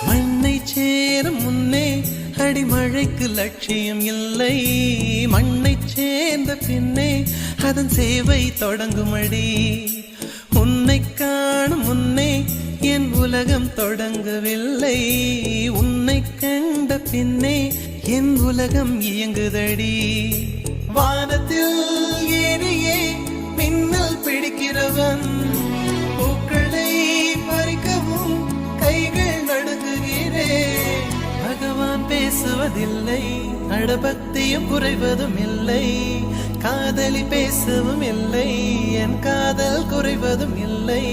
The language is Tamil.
மண்ணை சேரும் முன்னே அடிமழைக்கு லட்சியம் இல்லை, மண்ணை சேர்ந்த பின்னே அதன் சேவை தொடங்குமடி. உன்னை காணும் முன்னே என் உலகம் தொடங்கவில்லை, உன்னை கண்ட பின்னே என் உலகம் இயங்குதடி. வானத்தில் ஏறியே மின்னல் பிடிக்கிறவன், பூக்களை பறிக்கவும் கைகள் நடுங்குகிறேன். பகவான் பேசுவதில்லை, அடபக்தியும் குறைவதும் இல்லை, காதலி பேசவும் இல்லை, என் காதல் குறைவதும் இல்லை.